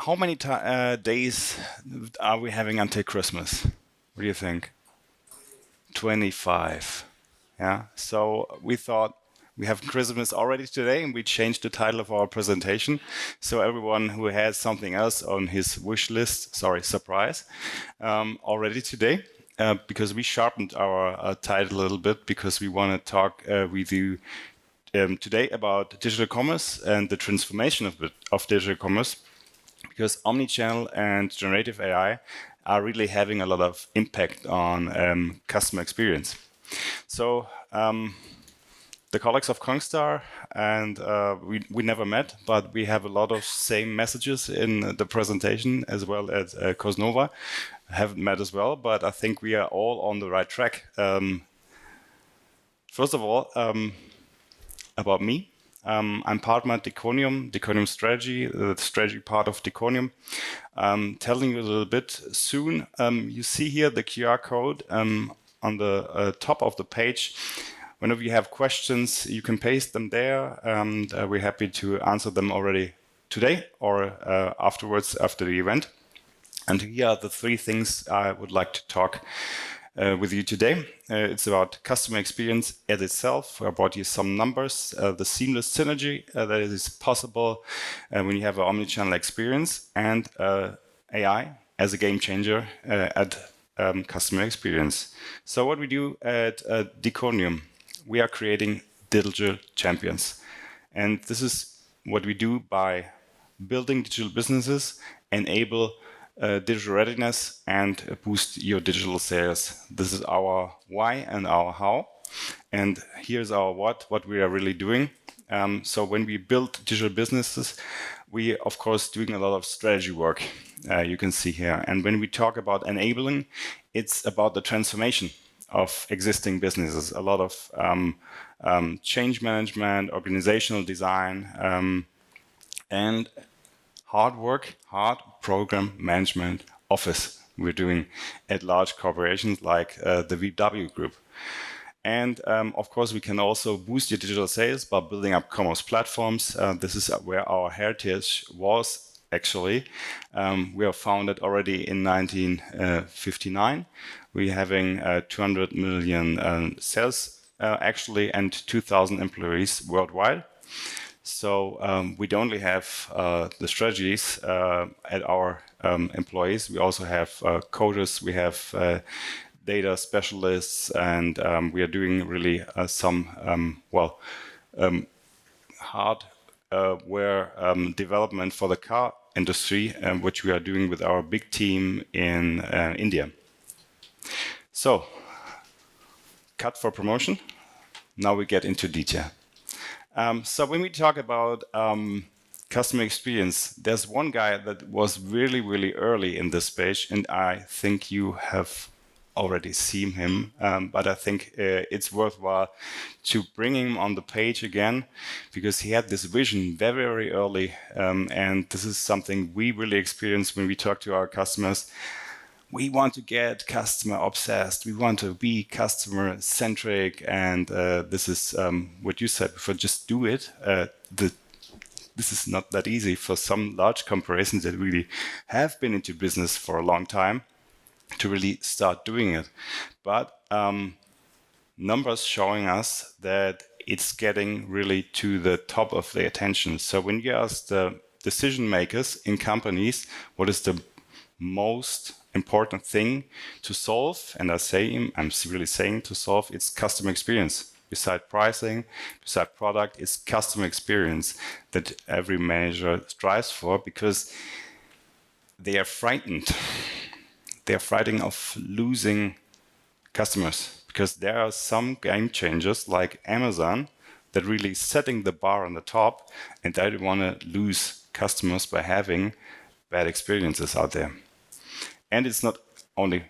how many days are we having until Christmas? What do you think? 25. Yeah. So we thought we have Christmas already today, and we changed the title of our presentation. So everyone who has something else on his wish list, sorry, surprise, already today, because we sharpened our title a little bit because we want to talk with you today about digital commerce and the transformation of digital commerce, because omnichannel and generative AI are really having a lot of impact on customer experience. So the colleagues of Kongstar, and we never met, but we have a lot of same messages in the presentation, as well as Cosnova haven't met as well, but I think we are all on the right track. First of all, about me. I'm partner at Deconium Strategy, the strategy part of Deconium. Telling you a little bit soon. You see here the QR code on the top of the page. Whenever you have questions, you can paste them there, and we're happy to answer them already today or afterwards, after the event. And here are the three things I would like to talk with you today. It's about customer experience as itself. I brought you some numbers, the seamless synergy that is possible when you have an omnichannel experience, and AI as a game changer at customer experience. So what we do at Deconium, we are creating digital champions. And this is what we do by building digital businesses, enable digital readiness, and boost your digital sales. This is our why and our how. And here's our what we are really doing. So when we build digital businesses, we, of course, doing a lot of strategy work, you can see here. And when we talk about enabling, it's about the transformation of existing businesses, a lot of change management, organizational design, and hard work, hard program management office we're doing at large corporations like the VW Group. And of course, we can also boost your digital sales by building up commerce platforms. This is where our heritage was, actually. We were founded already in 1959. We're having 200 million sales, actually, and 2,000 employees worldwide. So we don't only have the strategies at our employees, we also have coders, we have data specialists, and we are doing really some, hardware development for the car industry, which we are doing with our big team in India. So, cut for promotion. Now we get into detail. So when we talk about customer experience, there's one guy that was really, really early in this space, and I think you have already seen him, but I think it's worthwhile to bring him on the page again, because he had this vision very, very early, and this is something we really experience when we talk to our customers. We want to get customer obsessed. We want to be customer centric, and this is what you said before. Just do it. This is not that easy for some large corporations that really have been into business for a long time to really start doing it. But numbers showing us that it's getting really to the top of the attention. So when you ask the decision makers in companies, what is the most important thing to solve, and I'm really saying to solve, it's customer experience. Beside pricing, beside product, it's customer experience that every manager strives for, because they are frightened. They are frightened of losing customers, because there are some game changers like Amazon that really setting the bar on the top, and they don't want to lose customers by having bad experiences out there. And it's not only,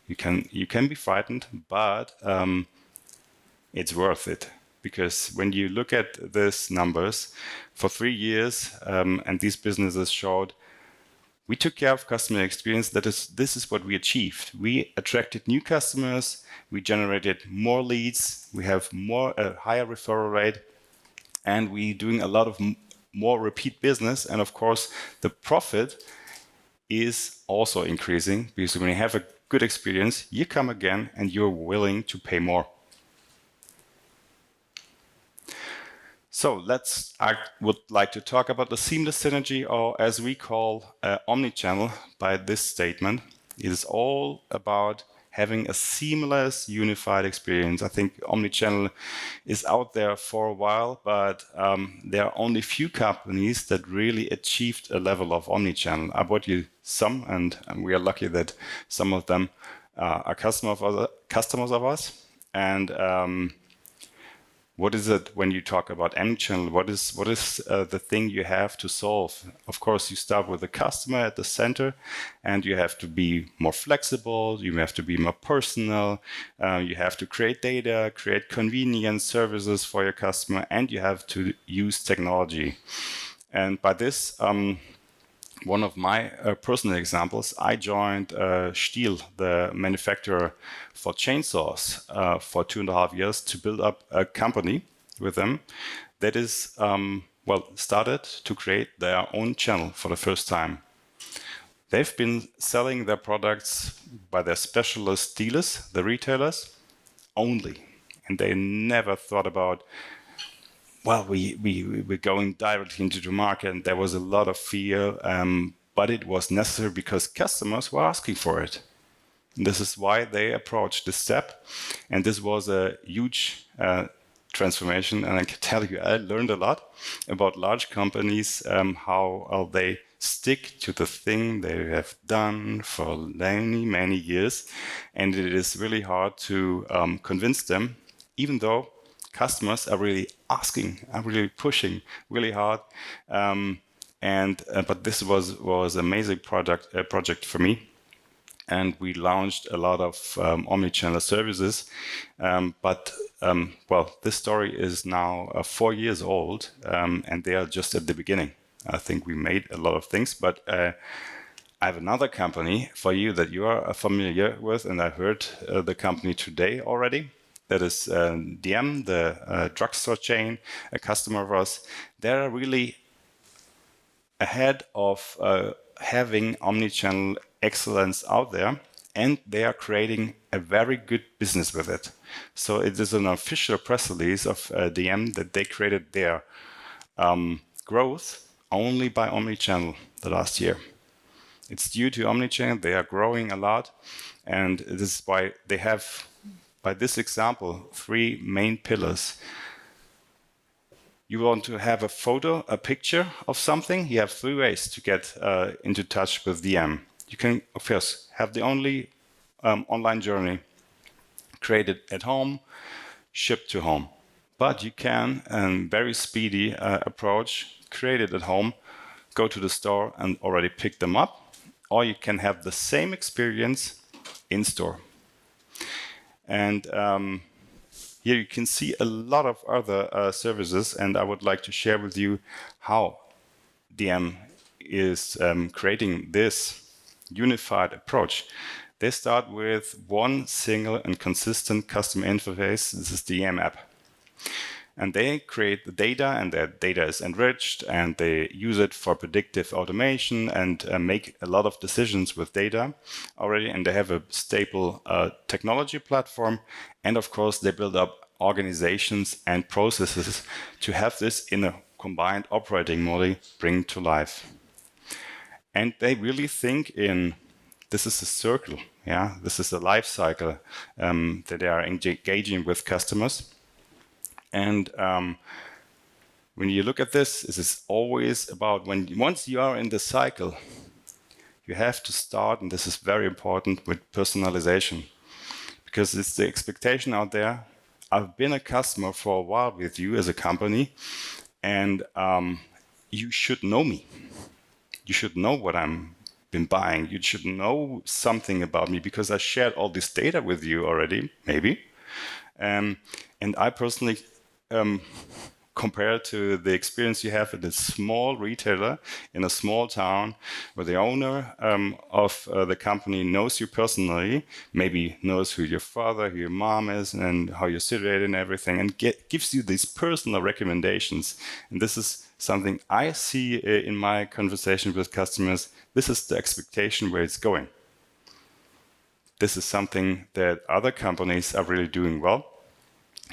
you can be frightened, but it's worth it. Because when you look at these numbers, for 3 years, and these businesses showed, we took care of customer experience. This is what we achieved. We attracted new customers, we generated more leads, we have higher referral rate, and we doing a lot of more repeat business. And of course, the profit is also increasing, because when you have a good experience, you come again and you're willing to pay more. So I would like to talk about the seamless synergy, or as we call Omnichannel, by this statement. It is all about having a seamless, unified experience. I think Omnichannel is out there for a while, but there are only few companies that really achieved a level of Omnichannel. I brought you some, and we are lucky that some of them are customers of us. And what is it when you talk about Omnichannel? What is the thing you have to solve? Of course, you start with the customer at the center, and you have to be more flexible. You have to be more personal. You have to create data, create convenient services for your customer, and you have to use technology. And by this, one of my personal examples, I joined Stihl, the manufacturer for chainsaws, for 2.5 years to build up a company with them that is, started to create their own channel for the first time. They've been selling their products by their specialist dealers, the retailers, only. And they never thought about, we're going directly into the market, and there was a lot of fear, but it was necessary because customers were asking for it. And this is why they approached this step, and this was a huge transformation. And I can tell you, I learned a lot about large companies, how they stick to the thing they have done for many, many years, and it is really hard to convince them, even though customers are really asking, are really pushing really hard, but this was an amazing project for me, and we launched a lot of omnichannel services. This story is now 4 years old, and they are just at the beginning. I think we made a lot of things, but I have another company for you that you are familiar with, and I heard the company today already. That is DM, the drugstore chain, a customer of ours. They're really ahead of having omnichannel excellence out there, and they are creating a very good business with it. So it is an official press release of DM that they created their growth only by omnichannel the last year. It's due to omnichannel. They are growing a lot, and this is why they have, by this example, 3 main pillars. You want to have a photo, a picture of something, you have 3 ways to get into touch with DM. You can, of course, have the only online journey created at home, shipped to home. But you can, very speedy approach, create it at home, go to the store and already pick them up, or you can have the same experience in store. And here you can see a lot of other services, and I would like to share with you how DM is creating this unified approach. They start with one single and consistent customer interface. This is the DM app. And they create the data, and their data is enriched, and they use it for predictive automation and make a lot of decisions with data already. And they have a stable technology platform. And of course, they build up organizations and processes to have this in a combined operating model bring to life. And they really think in, this is a circle, yeah, this is a life cycle that they are engaging with customers. And when you look at this is always about once you are in the cycle, you have to start, and this is very important, with personalization. Because it's the expectation out there. I've been a customer for a while with you as a company, and you should know me. You should know what I'm been buying. You should know something about me because I shared all this data with you already, maybe. And I personally compared to the experience you have at a small retailer in a small town where the owner of the company knows you personally, maybe knows who your father, who your mom is, and how you're situated and everything, and gives you these personal recommendations. And this is something I see in my conversation with customers. This is the expectation where it's going. This is something that other companies are really doing well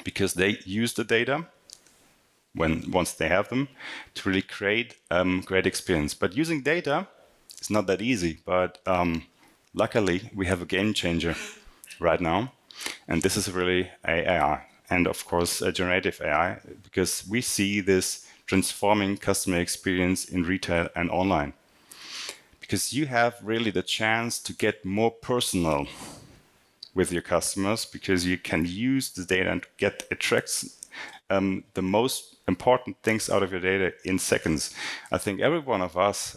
because they use the data once they have them to really create great experience. But using data is not that easy. But luckily, we have a game changer right now, and this is really AI, and of course, a generative AI, because we see this transforming customer experience in retail and online. Because you have really the chance to get more personal with your customers, because you can use the data and extract the most important things out of your data in seconds. I think every one of us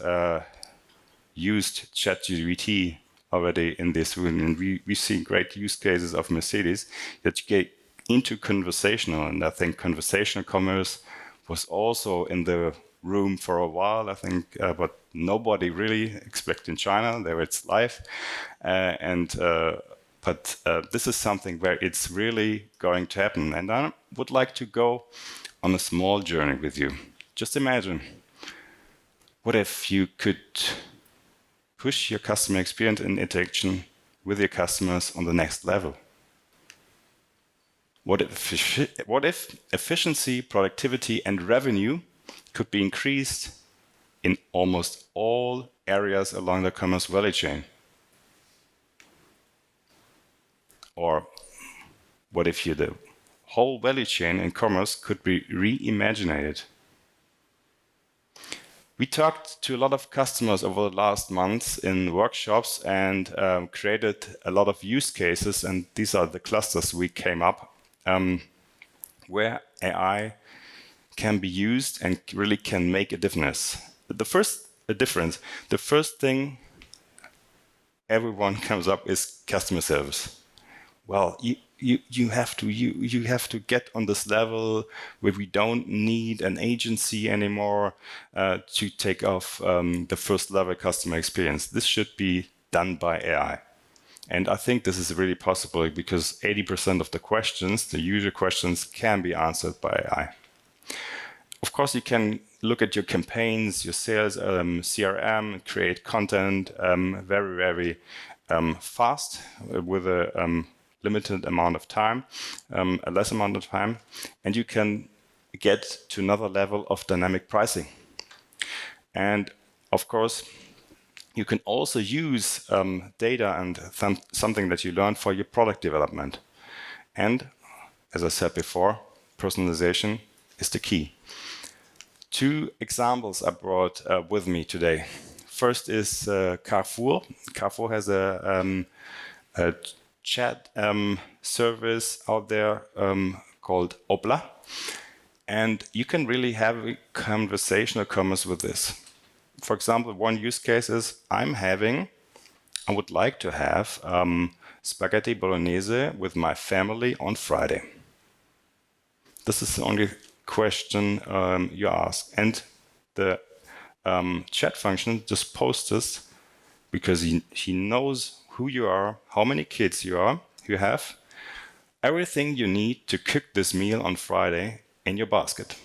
used ChatGPT already in this room, and we've seen great use cases of Mercedes that you get into conversational, and I think conversational commerce was also in the room for a while, I think, but nobody really expect in China, there it's live, but this is something where it's really going to happen. And I would like to go on a small journey with you. Just imagine, what if you could push your customer experience and interaction with your customers on the next level? What if efficiency, productivity, and revenue could be increased in almost all areas along the commerce value chain? Or what if the whole value chain in commerce could be reimagined? We talked to a lot of customers over the last months in workshops and created a lot of use cases, and these are the clusters we came up where AI can be used and really can make a difference. The first thing everyone comes up is customer service. Well, you have to get on this level where we don't need an agency anymore to take off the first level customer experience. This should be done by AI. And I think this is really possible because 80% of the questions, the user questions, can be answered by AI. Of course, you can look at your campaigns, your sales, CRM, create content very, very fast with a limited amount of time, a less amount of time, and you can get to another level of dynamic pricing. And of course, you can also use data and something that you learned for your product development. And as I said before, personalization is the key. 2 examples I brought with me today. First is Carrefour. Carrefour has a chat service out there called Obla. And you can really have a conversational commerce with this. For example, one use case is I would like to have spaghetti bolognese with my family on Friday. This is the only question you ask. And the chat function just posts this because he knows who you are, how many kids you have, everything you need to cook this meal on Friday in your basket.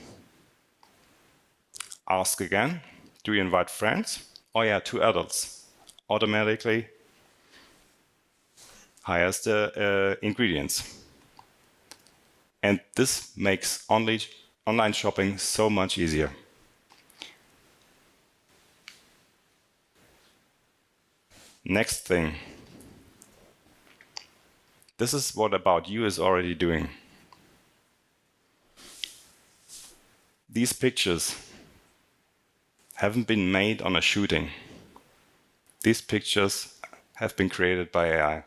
Ask again, do you invite friends? Oh yeah, 2 adults. Automatically hires the ingredients. And this makes online shopping so much easier. Next thing. This is what About You is already doing. These pictures haven't been made on a shooting. These pictures have been created by AI.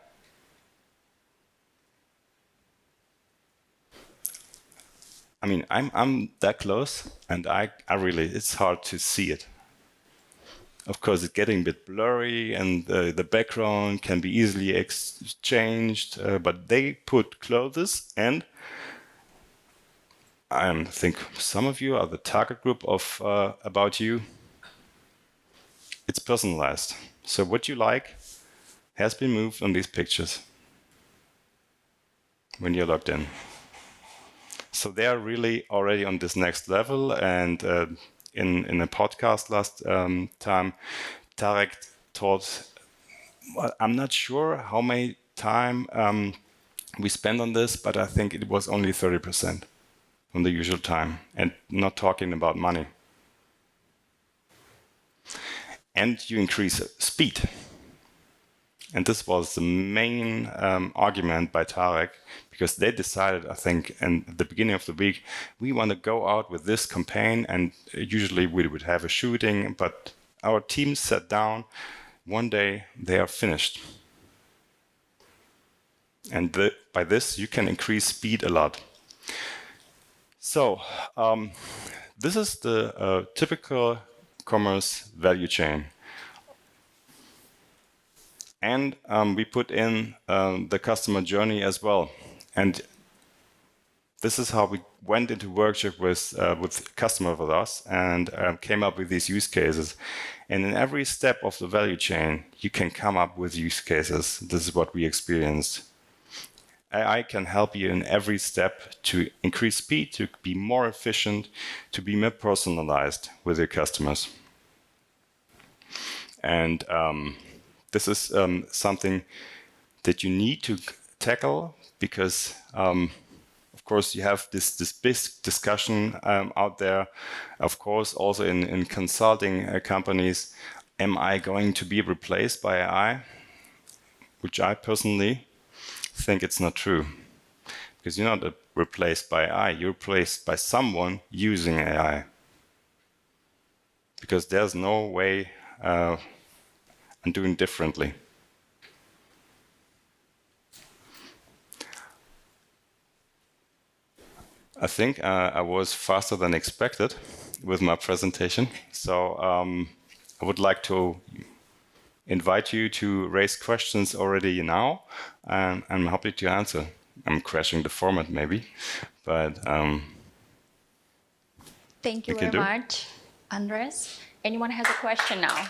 I mean, I'm that close, and I really, it's hard to see it. Of course, it's getting a bit blurry, and the background can be easily exchanged, but they put clothes, and I think some of you are the target group of About You. It's personalized. So what you like has been moved on these pictures when you're logged in. So they are really already on this next level, and in a podcast last time, Tarek taught, well, I'm not sure how many time we spent on this, but I think it was only 30% from the usual time, and not talking about money. And you increase speed. And this was the main argument by Tarek, because they decided, I think, in the beginning of the week, we want to go out with this campaign, and usually we would have a shooting, but our team sat down, one day they are finished. And by this, you can increase speed a lot. So this is the typical commerce value chain. And we put in the customer journey as well. And this is how we went into workshop with customer with us and came up with these use cases. And in every step of the value chain, you can come up with use cases. This is what we experienced. AI can help you in every step to increase speed, to be more efficient, to be more personalized with your customers. And this is something that you need to tackle because, of course, you have this big discussion out there. Of course, also in consulting companies, am I going to be replaced by AI? Which I personally think it's not true, because you're not replaced by AI, you're replaced by someone using AI. Because there's no way I'm doing differently. I think I was faster than expected with my presentation, so I would like to invite you to raise questions already now, and I'm happy to answer. I'm crashing the format maybe, but thank you very much, Andreas. Anyone has a question now?